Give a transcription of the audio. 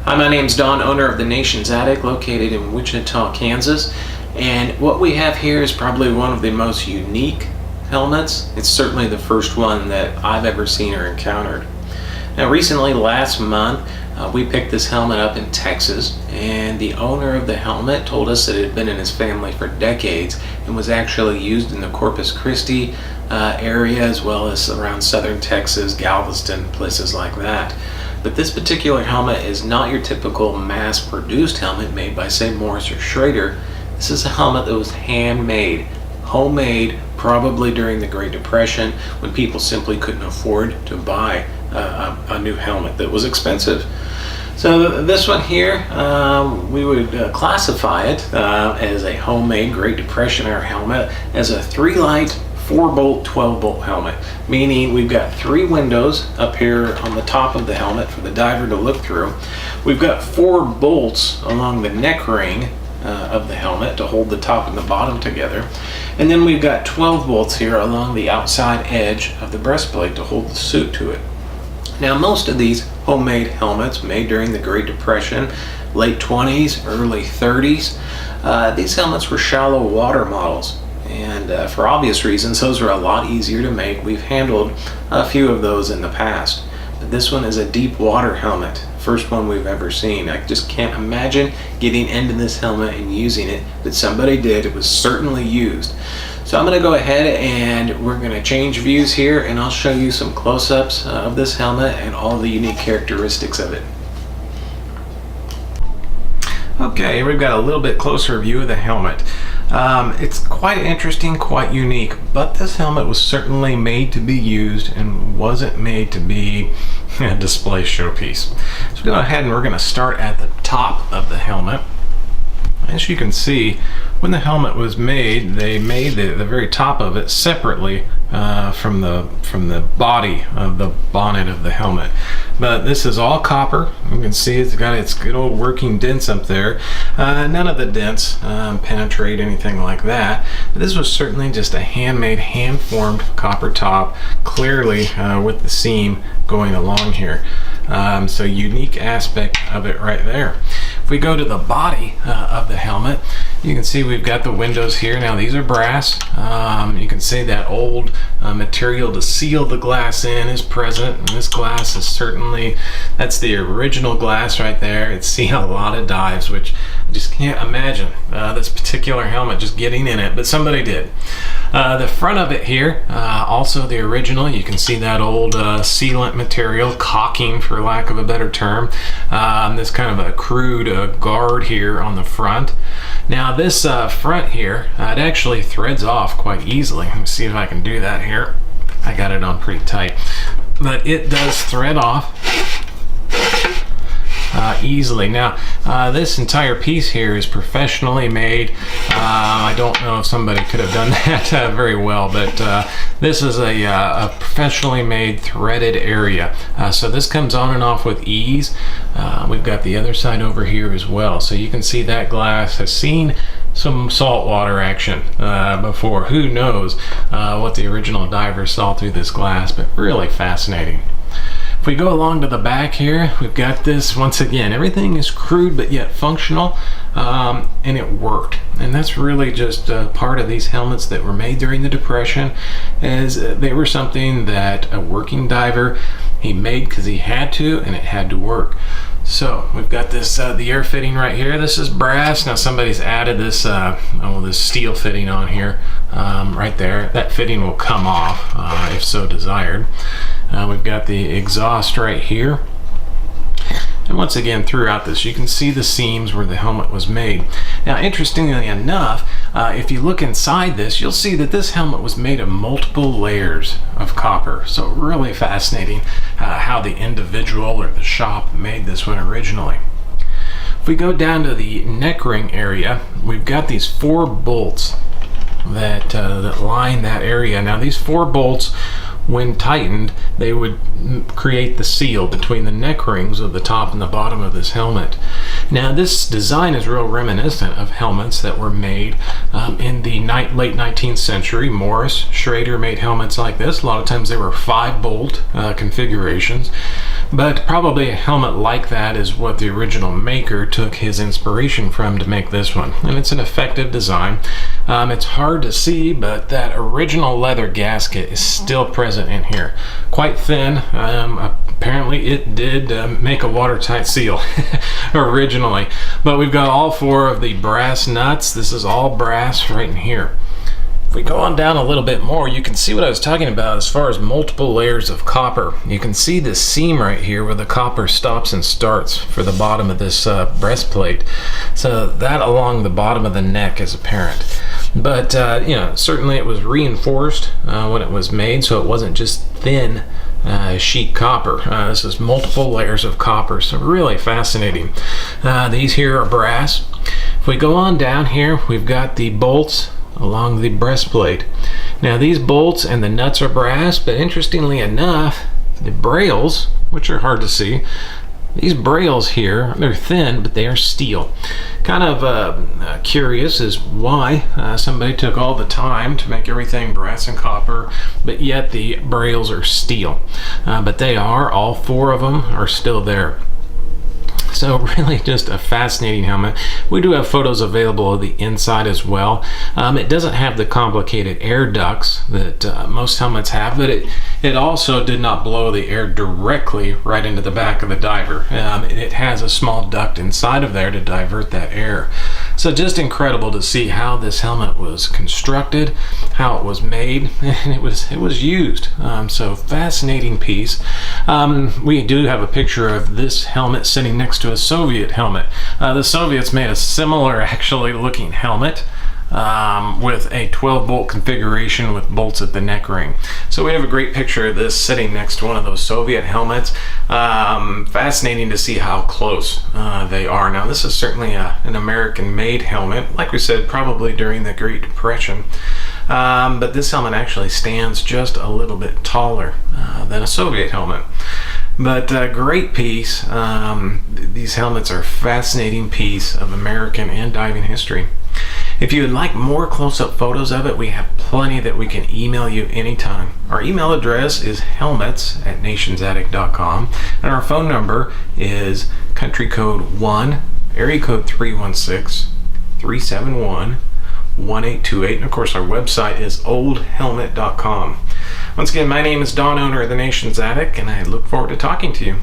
Hi, my name's Don, owner of the Nation's Attic, located in Wichita, Kansas. And what we have here is probably one of the most unique helmets. It's certainly the first one that I've ever seen or encountered. Now, recently, last month, we picked this helmet up in Texas, and the owner of the helmet told us that it had been in his family for decades and was actually used in the Corpus Christi area, as well as around southern Texas, Galveston, places like that. But this particular helmet is not your typical mass-produced helmet made by, say, Morris or Schrader. This is a helmet that was handmade, homemade, probably during the Great Depression, when people simply couldn't afford to buy a new helmet that was expensive. So this one here, we would classify it as a homemade Great Depression era helmet, as a 3-light, 4-bolt, 12-bolt helmet, meaning we've got 3 windows up here on the top of the helmet for the diver to look through. We've got 4 bolts along the neck ring of the helmet to hold the top and the bottom together, and then we've got 12 bolts here along the outside edge of the breastplate to hold the suit to it. Now, most of these homemade helmets made during the Great Depression, late 20s, early 30s, these helmets were shallow water models. And for obvious reasons, those are a lot easier to make. We've handled a few of those in the past. But this one is a deep water helmet. First one we've ever seen. I just can't imagine getting into this helmet and using it, but somebody did. It was certainly used. So I'm going to go ahead and we're going to change views here, and I'll show you some close-ups of this helmet and all the unique characteristics of it. Okay, we've got a little bit closer view of the helmet. It's quite interesting, quite unique, but this helmet was certainly made to be used and wasn't made to be a display showpiece. So we'll go ahead and we're going to start at the top of the helmet. As you can see, when the helmet was made, they made the very top of it separately from the body of the bonnet of the helmet. But this is all copper. You can see it's got its good old working dents up there. None of the dents penetrate anything like that. But this was certainly just a handmade, hand-formed copper top, clearly with the seam going along here. So unique aspect of it right there. If we go to the body of the helmet, you can see we've got the windows here. Now these are brass. You can see that old material to seal the glass in is present, and this glass is certainly, that's the original glass right there. It's seen a lot of dives, which I just can't imagine this particular helmet just getting in it, but somebody did. The front of it here, also the original. You can see that old sealant material, caulking for lack of a better term. This kind of a crude guard here on the front. Now this front here, it actually threads off quite easily. Let me see if I can do that here. I got it on pretty tight, but it does thread off easily. Now this entire piece here is professionally made. I don't know if somebody could have done that very well, but this is a professionally made threaded area. So this comes on and off with ease. We've got the other side over here as well, so you can see that glass has seen some saltwater action before. Who knows what the original divers saw through this glass, but really fascinating. If we go along to the back here, we've got this, once again, everything is crude but yet functional, and it worked. And that's really just part of these helmets that were made during the Depression, as they were something that a working diver, he made because he had to, and it had to work. So we've got this, the air fitting right here. This is brass. Now somebody's added this, this steel fitting on here, right there. That fitting will come off if so desired. We've got the exhaust right here. And once again, throughout this, you can see the seams where the helmet was made. Now, interestingly enough, if you look inside this, you'll see that this helmet was made of multiple layers of copper. So really fascinating how the individual or the shop made this one originally. If we go down to the neck ring area, we've got these 4 bolts that line that area. Now, these 4 bolts, when tightened, they would create the seal between the neck rings of the top and the bottom of this helmet. Now this design is real reminiscent of helmets that were made in the late 19th century. Morris, Schrader made helmets like this. A lot of times they were 5-bolt configurations. But probably a helmet like that is what the original maker took his inspiration from to make this one. And it's an effective design. It's hard to see, but that original leather gasket is still present in here. Quite thin. Apparently it did make a watertight seal originally. But we've got all 4 of the brass nuts. This is all brass right in here. If we go on down a little bit more, you can see what I was talking about as far as multiple layers of copper. You can see the seam right here where the copper stops and starts for the bottom of this breastplate. So that along the bottom of the neck is apparent. But certainly it was reinforced when it was made, so it wasn't just thin sheet copper. This is multiple layers of copper, so really fascinating. These here are brass. If we go on down here, we've got the bolts along the breastplate. Now these bolts and the nuts are brass, but interestingly enough, the brails, which are hard to see, these brails here, they're thin, but they are steel. Kind of curious is why somebody took all the time to make everything brass and copper, but yet the brails are steel. But they are, all 4 of them are still there. So really just a fascinating helmet. We do have photos available of the inside as well. It doesn't have the complicated air ducts that most helmets have, but it also did not blow the air directly right into the back of the diver. It has a small duct inside of there to divert that air. So just incredible to see how this helmet was constructed, how it was made, and it was used. So fascinating piece. We do have a picture of this helmet sitting next to a Soviet helmet. The Soviets made a similar actually looking helmet with a 12-bolt configuration with bolts at the neck ring. So we have a great picture of this sitting next to one of those Soviet helmets. Fascinating to see how close they are. Now this is certainly an American-made helmet, like we said, probably during the Great Depression. But this helmet actually stands just a little bit taller than a Soviet helmet. But great piece. These helmets are a fascinating piece of American and diving history. If you would like more close-up photos of it, we have plenty that we can email you anytime. Our email address is helmets@nationsattic.com, and our phone number is country code 1, area code 316-371-1828, and of course our website is oldhelmet.com. Once again, my name is Don, owner of the Nation's Attic, and I look forward to talking to you.